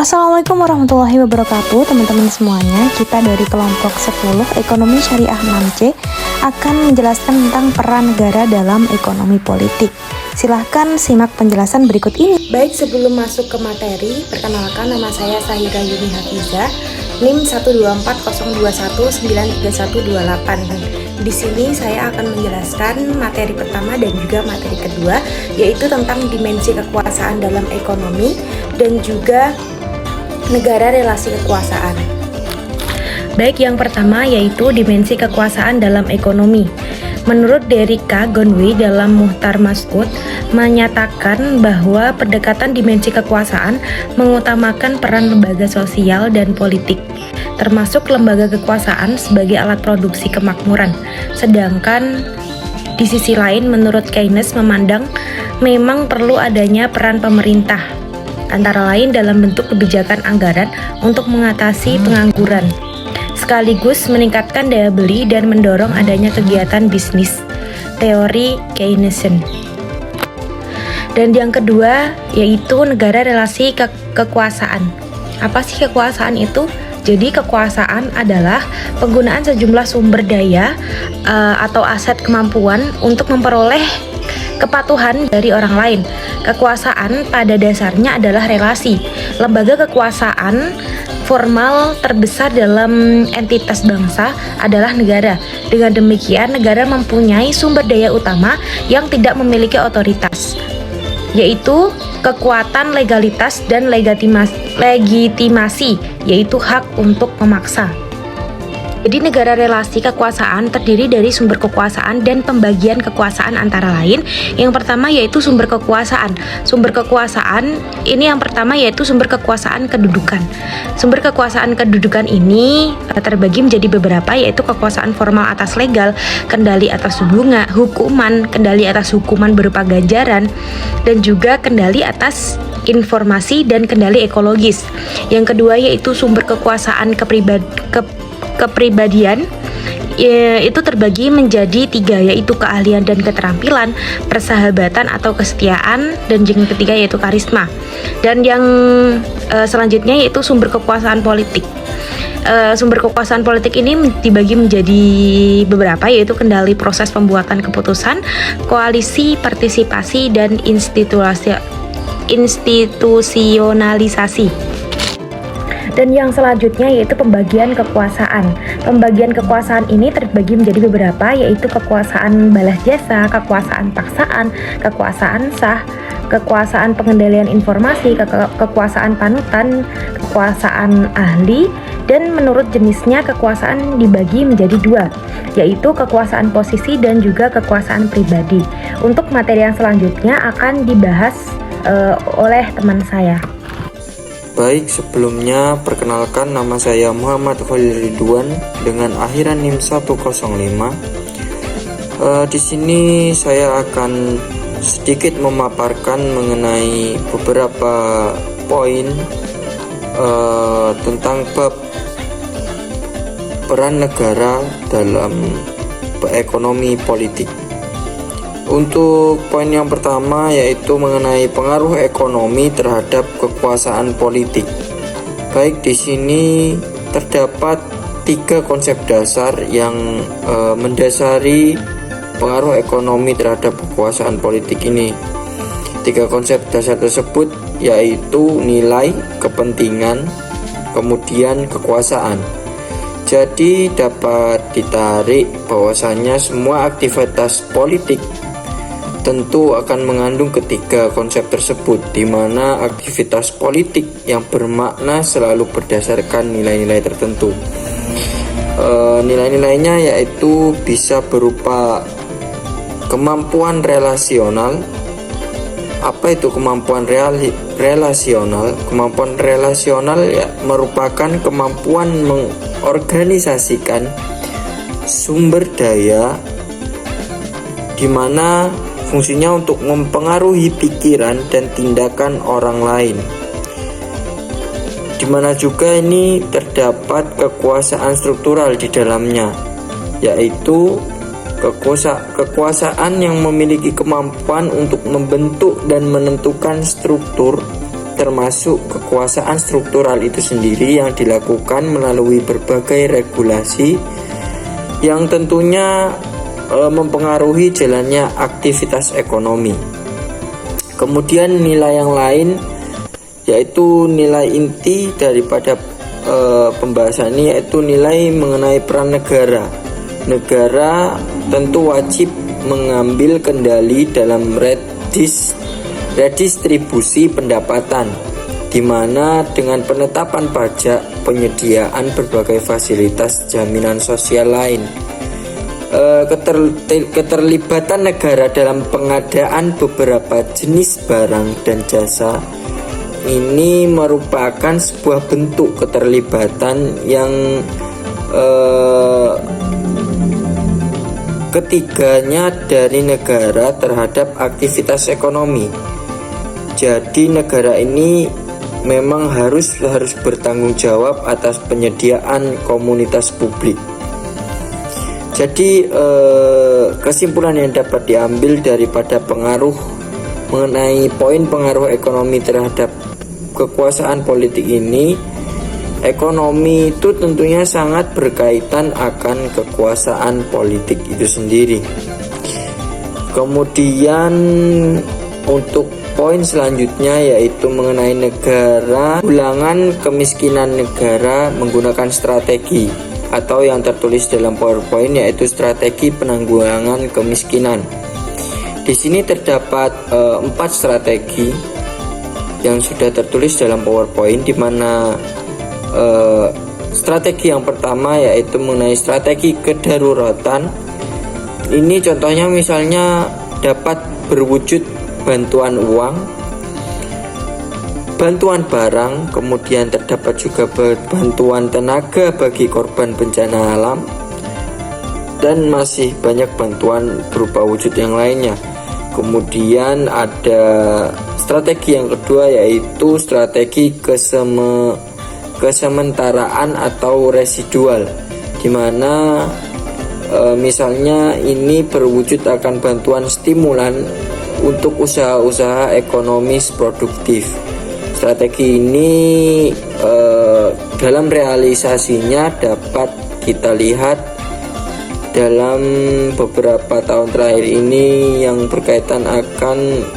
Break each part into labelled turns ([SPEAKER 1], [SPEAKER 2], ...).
[SPEAKER 1] Assalamualaikum warahmatullahi wabarakatuh teman-teman semuanya. Kita dari kelompok 10 Ekonomi Syariah 6C akan menjelaskan tentang peran negara dalam ekonomi politik. Silahkan simak penjelasan berikut ini. Baik, sebelum masuk ke materi, perkenalkan nama saya Sahira Yuni Hafizah, NIM 12402193128. Di sini saya akan menjelaskan materi pertama dan juga materi kedua, yaitu tentang dimensi kekuasaan dalam ekonomi dan juga negara relasi kekuasaan. Baik, yang pertama yaitu dimensi kekuasaan dalam ekonomi. Menurut Derrida Conway dalam Muhtar Mas'ud menyatakan bahwa pendekatan dimensi kekuasaan mengutamakan peran lembaga sosial dan politik, termasuk lembaga kekuasaan sebagai alat produksi kemakmuran. Sedangkan di sisi lain, menurut Keynes memandang memang perlu adanya peran pemerintah, antara lain dalam bentuk kebijakan anggaran untuk mengatasi pengangguran, sekaligus meningkatkan daya beli dan mendorong adanya kegiatan bisnis. Teori Keynesian. Dan yang kedua yaitu negara relasi kekuasaan. Apa sih kekuasaan itu? Jadi kekuasaan adalah penggunaan sejumlah sumber daya atau aset kemampuan untuk memperoleh kepatuhan dari orang lain. Kekuasaan pada dasarnya adalah relasi. Lembaga kekuasaan formal terbesar dalam entitas bangsa adalah negara. Dengan demikian, negara mempunyai sumber daya utama yang tidak memiliki otoritas, yaitu kekuatan legalitas dan legitimasi, yaitu hak untuk memaksa. Jadi negara relasi kekuasaan terdiri dari sumber kekuasaan dan pembagian kekuasaan antara lain. Yang pertama yaitu sumber kekuasaan. Sumber kekuasaan ini yang pertama yaitu sumber kekuasaan kedudukan. Sumber kekuasaan kedudukan ini terbagi menjadi beberapa, yaitu kekuasaan formal atas legal, kendali atas hukuman, kendali atas hukuman berupa ganjaran, dan juga kendali atas informasi dan kendali ekologis. Yang kedua yaitu sumber kekuasaan kepribadian, itu terbagi menjadi tiga, yaitu keahlian dan keterampilan, persahabatan atau kesetiaan, dan yang ketiga yaitu karisma. Dan yang selanjutnya yaitu sumber kekuasaan politik. Sumber kekuasaan politik ini dibagi menjadi beberapa, yaitu kendali proses pembuatan keputusan, koalisi, partisipasi, dan institusionalisasi. Dan yang selanjutnya yaitu pembagian kekuasaan. Pembagian kekuasaan ini terbagi menjadi beberapa, yaitu kekuasaan balas jasa, kekuasaan paksaan, kekuasaan sah, kekuasaan pengendalian informasi, kekuasaan panutan, kekuasaan ahli, dan menurut jenisnya kekuasaan dibagi menjadi dua, yaitu kekuasaan posisi dan juga kekuasaan pribadi. Untuk materi yang selanjutnya akan dibahas oleh teman saya.
[SPEAKER 2] Baik, sebelumnya perkenalkan, nama saya Muhammad Khalil Ridwan dengan akhiran NIM 105. Di sini saya akan sedikit memaparkan mengenai beberapa poin tentang peran negara dalam ekonomi politik. Untuk poin yang pertama yaitu mengenai pengaruh ekonomi terhadap kekuasaan politik. Baik, di sini terdapat tiga konsep dasar yang mendasari pengaruh ekonomi terhadap kekuasaan politik ini. Tiga konsep dasar tersebut yaitu nilai, kepentingan, kemudian kekuasaan. Jadi dapat ditarik bahwasanya semua aktivitas politik tentu akan mengandung ketiga konsep tersebut, di mana aktivitas politik yang bermakna selalu berdasarkan nilai-nilai tertentu. Nilai-nilainya yaitu bisa berupa kemampuan relasional. Apa itu kemampuan relasional? Kemampuan relasional ya merupakan kemampuan mengorganisasikan sumber daya, di mana fungsinya untuk mempengaruhi pikiran dan tindakan orang lain, di mana juga ini terdapat kekuasaan struktural di dalamnya, yaitu kekuasaan yang memiliki kemampuan untuk membentuk dan menentukan struktur termasuk kekuasaan struktural itu sendiri yang dilakukan melalui berbagai regulasi yang tentunya mempengaruhi jalannya aktivitas ekonomi. Kemudian nilai yang lain yaitu nilai inti daripada pembahasan ini, yaitu nilai mengenai peran negara. Negara tentu wajib mengambil kendali dalam redistribusi pendapatan, di mana dengan penetapan pajak, penyediaan berbagai fasilitas jaminan sosial lain, keterlibatan negara dalam pengadaan beberapa jenis barang dan jasa ini merupakan sebuah bentuk keterlibatan yang ketiganya dari negara terhadap aktivitas ekonomi. Jadi negara ini memang harus bertanggung jawab atas penyediaan komunitas publik. Jadi kesimpulan yang dapat diambil daripada pengaruh mengenai poin pengaruh ekonomi terhadap kekuasaan politik ini, ekonomi itu tentunya sangat berkaitan akan kekuasaan politik itu sendiri. Kemudian untuk poin selanjutnya yaitu mengenai negara, ulangan kemiskinan negara menggunakan strategi atau yang tertulis dalam PowerPoint yaitu strategi penanggulangan kemiskinan. Di sini terdapat 4 strategi yang sudah tertulis dalam PowerPoint, di mana strategi yang pertama yaitu mengenai strategi kedaruratan. Ini contohnya misalnya dapat berwujud bantuan uang, bantuan barang, kemudian terdapat juga bantuan tenaga bagi korban bencana alam, dan masih banyak bantuan berupa wujud yang lainnya. Kemudian ada strategi yang kedua yaitu strategi kesementaraan atau residual, di mana misalnya ini berwujud akan bantuan stimulan untuk usaha-usaha ekonomis produktif. Strategi ini dalam realisasinya dapat kita lihat dalam beberapa tahun terakhir ini yang berkaitan akan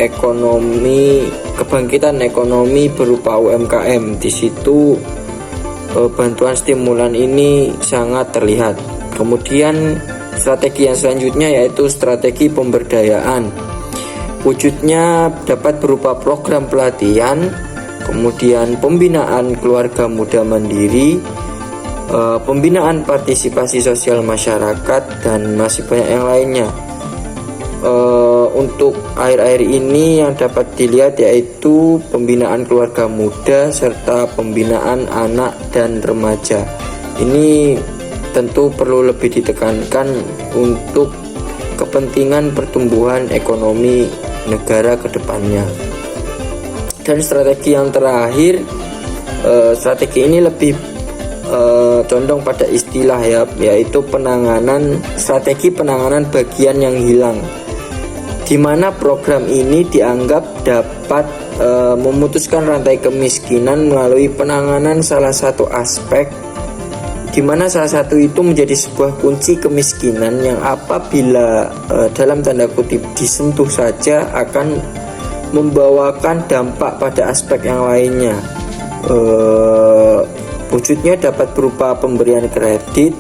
[SPEAKER 2] ekonomi, kebangkitan ekonomi berupa UMKM. Di situ bantuan stimulan ini sangat terlihat. Kemudian strategi yang selanjutnya yaitu strategi pemberdayaan. Wujudnya dapat berupa program pelatihan, kemudian pembinaan keluarga muda mandiri, pembinaan partisipasi sosial masyarakat, dan masih banyak yang lainnya. Untuk akhir-akhir ini yang dapat dilihat yaitu pembinaan keluarga muda serta pembinaan anak dan remaja. Ini tentu perlu lebih ditekankan untuk kepentingan pertumbuhan ekonomi negara ke depannya. Dan strategi yang terakhir, strategi ini lebih condong pada istilah yaitu strategi penanganan bagian yang hilang, di mana program ini dianggap dapat memutuskan rantai kemiskinan melalui penanganan salah satu aspek, di mana salah satu itu menjadi sebuah kunci kemiskinan yang apabila dalam tanda kutip disentuh saja akan membawakan dampak pada aspek yang lainnya. Wujudnya dapat berupa pemberian kredit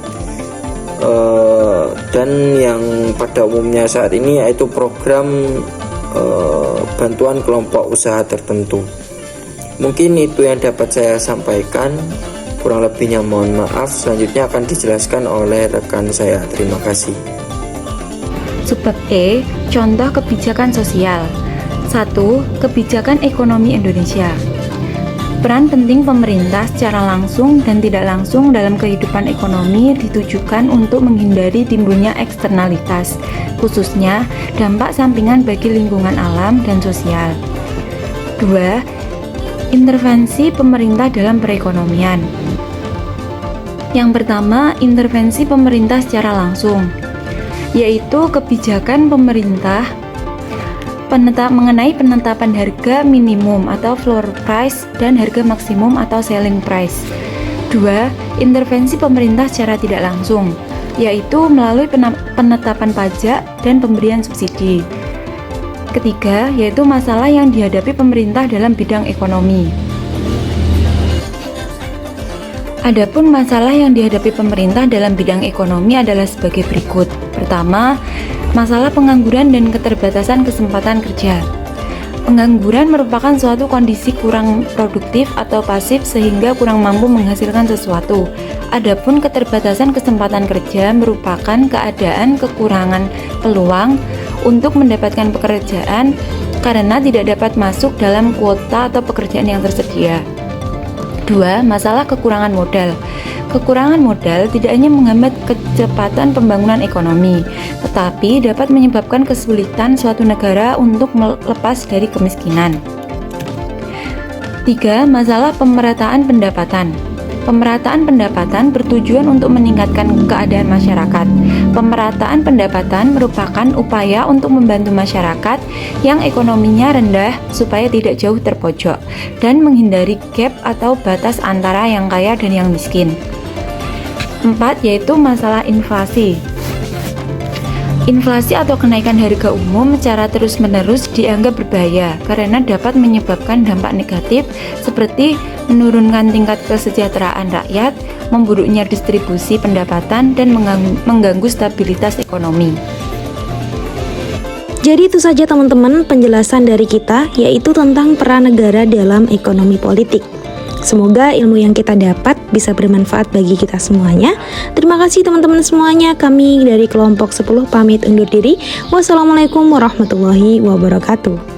[SPEAKER 2] dan yang pada umumnya saat ini yaitu program bantuan kelompok usaha tertentu. Mungkin itu yang dapat saya sampaikan, kurang lebihnya mohon maaf. Selanjutnya akan dijelaskan oleh rekan saya. Terima kasih.
[SPEAKER 3] Subbab E, contoh kebijakan sosial. 1. Kebijakan ekonomi Indonesia. Peran penting pemerintah secara langsung dan tidak langsung dalam kehidupan ekonomi ditujukan untuk menghindari timbulnya eksternalitas, khususnya dampak sampingan bagi lingkungan alam dan sosial. 2. Intervensi pemerintah dalam perekonomian. Yang pertama, intervensi pemerintah secara langsung, yaitu kebijakan pemerintah mengenai penetapan harga minimum atau floor price dan harga maksimum atau selling price. 2. Intervensi pemerintah secara tidak langsung, yaitu melalui penetapan pajak dan pemberian subsidi. Ketiga, yaitu masalah yang dihadapi pemerintah dalam bidang ekonomi. Adapun masalah yang dihadapi pemerintah dalam bidang ekonomi adalah sebagai berikut. Pertama, masalah pengangguran dan keterbatasan kesempatan kerja. Pengangguran merupakan suatu kondisi kurang produktif atau pasif sehingga kurang mampu menghasilkan sesuatu. Adapun keterbatasan kesempatan kerja merupakan keadaan kekurangan peluang untuk mendapatkan pekerjaan karena tidak dapat masuk dalam kuota atau pekerjaan yang tersedia. 2. Masalah kekurangan modal. Kekurangan modal tidak hanya menghambat kecepatan pembangunan ekonomi, tetapi dapat menyebabkan kesulitan suatu negara untuk melepas dari kemiskinan. 3. Masalah pemerataan pendapatan. Pemerataan pendapatan bertujuan untuk meningkatkan keadaan masyarakat. Pemerataan pendapatan merupakan upaya untuk membantu masyarakat yang ekonominya rendah supaya tidak jauh terpojok dan menghindari gap atau batas antara yang kaya dan yang miskin. 4. Yaitu masalah inflasi. Inflasi atau kenaikan harga umum secara terus-menerus dianggap berbahaya karena dapat menyebabkan dampak negatif seperti menurunkan tingkat kesejahteraan rakyat, memburuknya distribusi pendapatan, dan mengganggu stabilitas ekonomi.
[SPEAKER 1] Jadi itu saja teman-teman penjelasan dari kita, yaitu tentang peran negara dalam ekonomi politik. Semoga ilmu yang kita dapat bisa bermanfaat bagi kita semuanya. Terima kasih teman-teman semuanya. Kami dari kelompok 10 pamit undur diri. Wassalamualaikum warahmatullahi wabarakatuh.